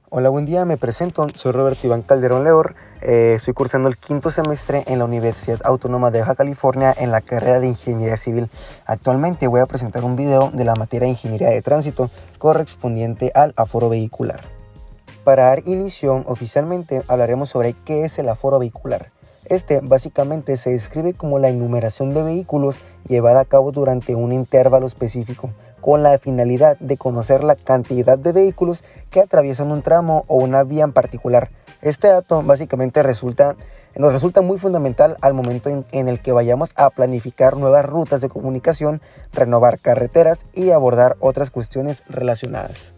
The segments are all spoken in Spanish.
Hola, buen día, me presento, soy Roberto Iván Calderón Leor, estoy cursando el quinto semestre en la Universidad Autónoma de Baja California en la carrera de Ingeniería Civil. Actualmente voy a presentar un video de la materia de Ingeniería de Tránsito correspondiente al aforo vehicular. Para dar inicio oficialmente hablaremos sobre qué es el aforo vehicular. Este básicamente se describe como la enumeración de vehículos llevada a cabo durante un intervalo específico, con la finalidad de conocer la cantidad de vehículos que atraviesan un tramo o una vía en particular. Este dato básicamente nos resulta muy fundamental al momento en el que vayamos a planificar nuevas rutas de comunicación, renovar carreteras y abordar otras cuestiones relacionadas.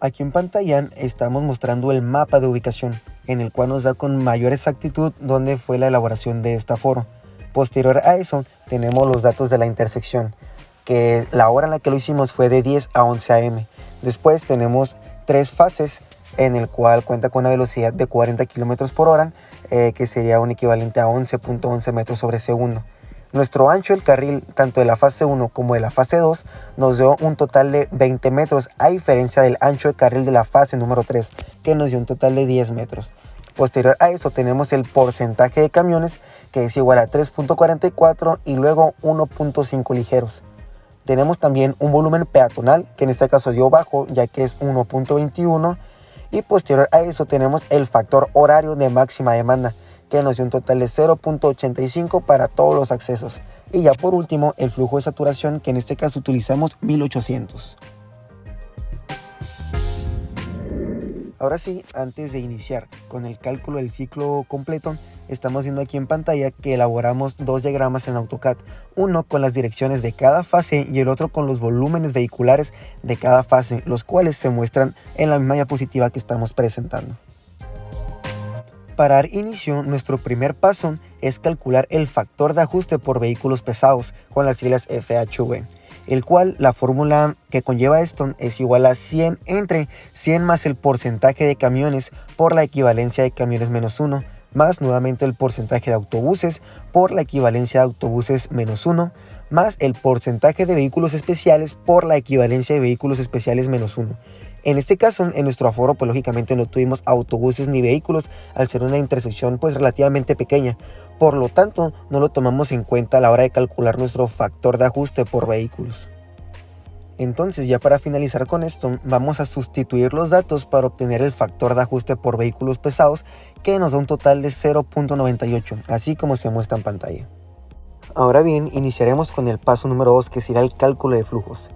Aquí en pantalla estamos mostrando el mapa de ubicación, en el cual nos da con mayor exactitud dónde fue la elaboración de este aforo. Posterior a eso tenemos los datos de la intersección, que la hora en la que lo hicimos fue de 10 a 11 am. Después tenemos 3 fases, en el cual cuenta con una velocidad de 40 km por hora, que sería un equivalente a 11.11 metros sobre segundo. Nuestro ancho del carril, tanto de la fase 1 como de la fase 2, nos dio un total de 20 metros, a diferencia del ancho de carril de la fase número 3, que nos dio un total de 10 metros. Posterior a eso tenemos el porcentaje de camiones, que es igual a 3.44 y luego 1.5 ligeros. Tenemos también un volumen peatonal, que en este caso dio bajo, ya que es 1.21. Y posterior a eso tenemos el factor horario de máxima demanda, que nos dio un total de 0.85 para todos los accesos. Y ya por último, el flujo de saturación, que en este caso utilizamos 1800. Ahora sí, antes de iniciar con el cálculo del ciclo completo, estamos viendo aquí en pantalla que elaboramos dos diagramas en AutoCAD, uno con las direcciones de cada fase y el otro con los volúmenes vehiculares de cada fase, los cuales se muestran en la misma diapositiva que estamos presentando. Para dar inicio, nuestro primer paso es calcular el factor de ajuste por vehículos pesados con las siglas FHV, el cual la fórmula que conlleva esto es igual a 100 entre 100 más el porcentaje de camiones por la equivalencia de camiones menos 1, más nuevamente el porcentaje de autobuses por la equivalencia de autobuses menos 1, más el porcentaje de vehículos especiales por la equivalencia de vehículos especiales menos 1. En este caso, en nuestro aforo, pues lógicamente no tuvimos autobuses ni vehículos, al ser una intersección pues relativamente pequeña. Por lo tanto, no lo tomamos en cuenta a la hora de calcular nuestro factor de ajuste por vehículos. Entonces, ya para finalizar con esto, vamos a sustituir los datos para obtener el factor de ajuste por vehículos pesados, que nos da un total de 0.98, así como se muestra en pantalla. Ahora bien, iniciaremos con el paso número 2, que será el cálculo de flujos,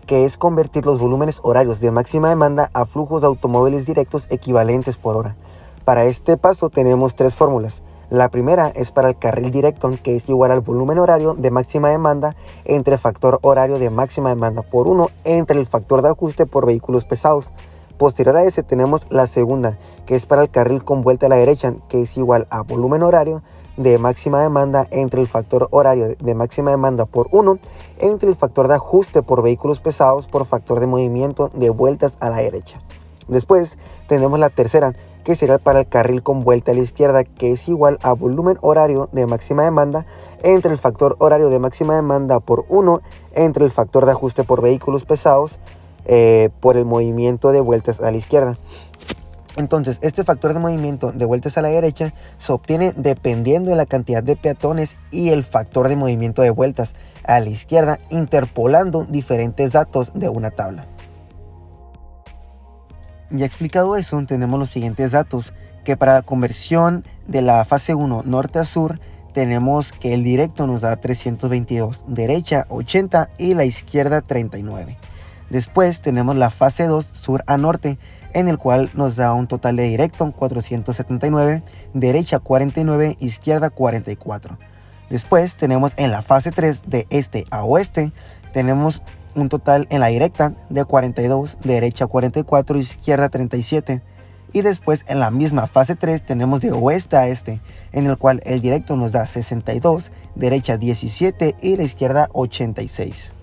que es convertir los volúmenes horarios de máxima demanda a flujos de automóviles directos equivalentes por hora. Para este paso tenemos tres fórmulas. La primera es para el carril directo, que es igual al volumen horario de máxima demanda entre factor horario de máxima demanda por 1 entre el factor de ajuste por vehículos pesados. Posterior a ese tenemos la segunda, que es para el carril con vuelta a la derecha, que es igual a volumen horario de máxima demanda entre el factor horario de máxima demanda por 1 entre el factor de ajuste por vehículos pesados por factor de movimiento de vueltas a la derecha. Después tenemos la tercera, que será para el carril con vuelta a la izquierda, que es igual a volumen horario de máxima demanda entre el factor horario de máxima demanda por 1 entre el factor de ajuste por vehículos pesados por el movimiento de vueltas a la izquierda. Entonces, este factor de movimiento de vueltas a la derecha se obtiene dependiendo de la cantidad de peatones y el factor de movimiento de vueltas a la izquierda, interpolando diferentes datos de una tabla. Ya explicado eso, tenemos los siguientes datos, que para la conversión de la fase 1 norte a sur, tenemos que el directo nos da 322, derecha 80 y la izquierda 39. Después tenemos la fase 2 sur a norte, en el cual nos da un total de directo 479, derecha 49, izquierda 44. Después tenemos en la fase 3 de este a oeste, tenemos un total en la directa de 42, derecha 44, izquierda 37. Y después en la misma fase 3 tenemos de oeste a este, en el cual el directo nos da 62, derecha 17 y la izquierda 86.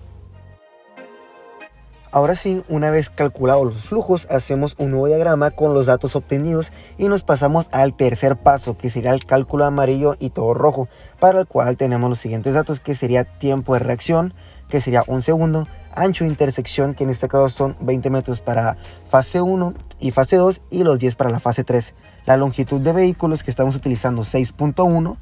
Ahora sí, una vez calculados los flujos, hacemos un nuevo diagrama con los datos obtenidos y nos pasamos al tercer paso, que sería el cálculo amarillo y todo rojo, para el cual tenemos los siguientes datos, que sería tiempo de reacción, que sería 1 segundo, ancho de intersección, que en este caso son 20 metros para fase 1 y fase 2 y los 10 para la fase 3. La longitud de vehículos que estamos utilizando 6.1.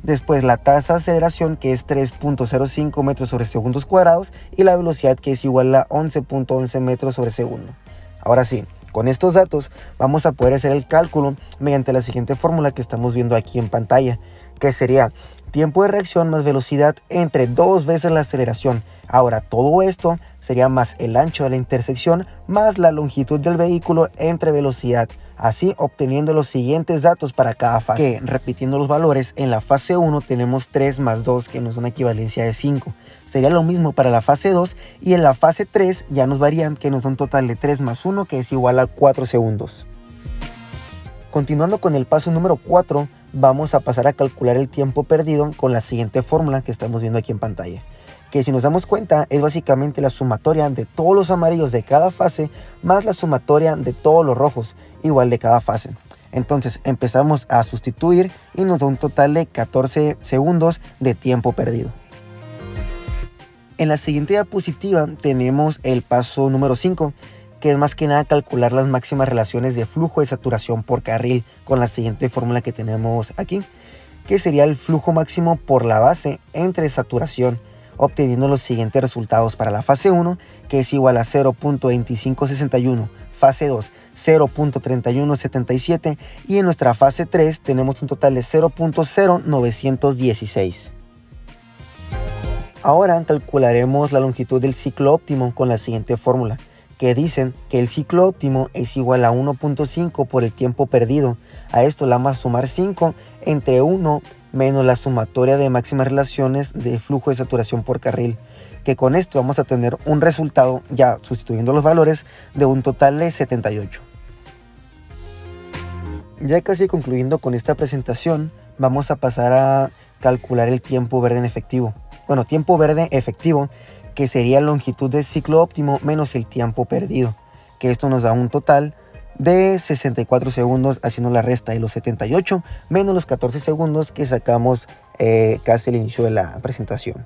Después la tasa de aceleración, que es 3.05 metros sobre segundos cuadrados, y la velocidad, que es igual a 11.11 metros sobre segundo. Ahora sí, con estos datos vamos a poder hacer el cálculo mediante la siguiente fórmula que estamos viendo aquí en pantalla, que sería tiempo de reacción más velocidad entre 2 veces la aceleración. Ahora todo esto sería más el ancho de la intersección más la longitud del vehículo entre velocidad, así obteniendo los siguientes datos para cada fase. Que, repitiendo los valores, en la fase 1 tenemos 3 más 2, que nos da una equivalencia de 5. Sería lo mismo para la fase 2, y en la fase 3 ya nos varían, que nos da un total de 3 más 1, que es igual a 4 segundos. Continuando con el paso número 4, vamos a pasar a calcular el tiempo perdido con la siguiente fórmula que estamos viendo aquí en pantalla, que si nos damos cuenta es básicamente la sumatoria de todos los amarillos de cada fase más la sumatoria de todos los rojos igual de cada fase. Entonces empezamos a sustituir y nos da un total de 14 segundos de tiempo perdido. En la siguiente diapositiva tenemos el paso número 5, que es más que nada calcular las máximas relaciones de flujo de saturación por carril con la siguiente fórmula que tenemos aquí, que sería el flujo máximo por la base entre saturación, obteniendo los siguientes resultados para la fase 1, que es igual a 0.2561, fase 2 0.3177 y en nuestra fase 3 tenemos un total de 0.0916. Ahora calcularemos la longitud del ciclo óptimo con la siguiente fórmula, que dicen que el ciclo óptimo es igual a 1.5 por el tiempo perdido. A esto le vamos a sumar 5 entre 1 menos la sumatoria de máximas relaciones de flujo de saturación por carril, que con esto vamos a tener un resultado, ya sustituyendo los valores, de un total de 78. Ya casi concluyendo con esta presentación, vamos a pasar a calcular el tiempo verde en efectivo. Bueno, tiempo verde efectivo, que sería la longitud del ciclo óptimo menos el tiempo perdido, que esto nos da un total de 64 segundos, haciendo la resta de los 78 menos los 14 segundos que sacamos casi al inicio de la presentación.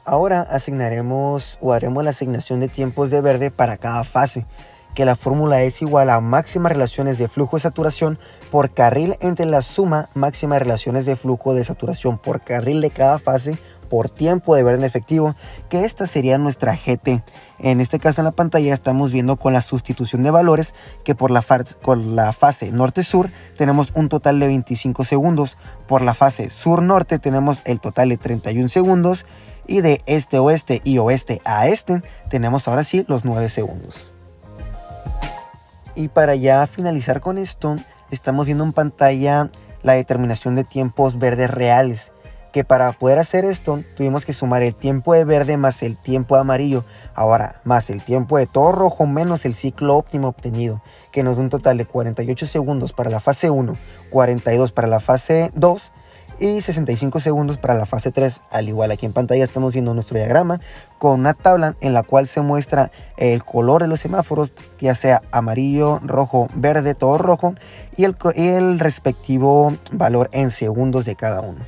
Ahora asignaremos o haremos la asignación de tiempos de verde para cada fase, que la fórmula es igual a máximas relaciones de flujo de saturación por carril entre la suma máxima de relaciones de flujo de saturación por carril de cada fase por tiempo de verde en efectivo, que esta sería nuestra GT. En este caso en la pantalla estamos viendo con la sustitución de valores que por la fase norte-sur tenemos un total de 25 segundos, por la fase sur-norte tenemos el total de 31 segundos y de este-oeste y oeste a este tenemos ahora sí los 9 segundos. Y para ya finalizar con esto, estamos viendo en pantalla la determinación de tiempos verdes reales, que para poder hacer esto tuvimos que sumar el tiempo de verde más el tiempo de amarillo, ahora más el tiempo de todo rojo menos el ciclo óptimo obtenido, que nos da un total de 48 segundos para la fase 1, 42 para la fase 2 y 65 segundos para la fase 3. Al igual, aquí en pantalla estamos viendo nuestro diagrama con una tabla en la cual se muestra el color de los semáforos, ya sea amarillo, rojo, verde, todo rojo, y el respectivo valor en segundos de cada uno.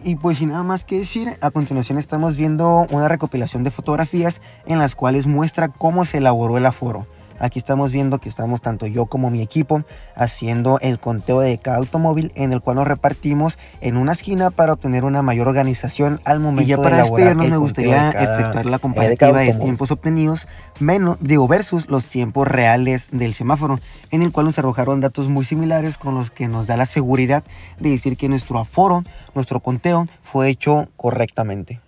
Y pues sin nada más que decir, a continuación estamos viendo una recopilación de fotografías en las cuales muestra cómo se elaboró el aforo. Aquí estamos viendo que estamos tanto yo como mi equipo haciendo el conteo de cada automóvil, en el cual nos repartimos en una esquina para obtener una mayor organización al momento de elaborar el conteo. Y ya para despedirnos me gustaría efectuar la comparativa de tiempos obtenidos versus los tiempos reales del semáforo, en el cual nos arrojaron datos muy similares con los que nos da la seguridad de decir que nuestro aforo, nuestro conteo fue hecho correctamente.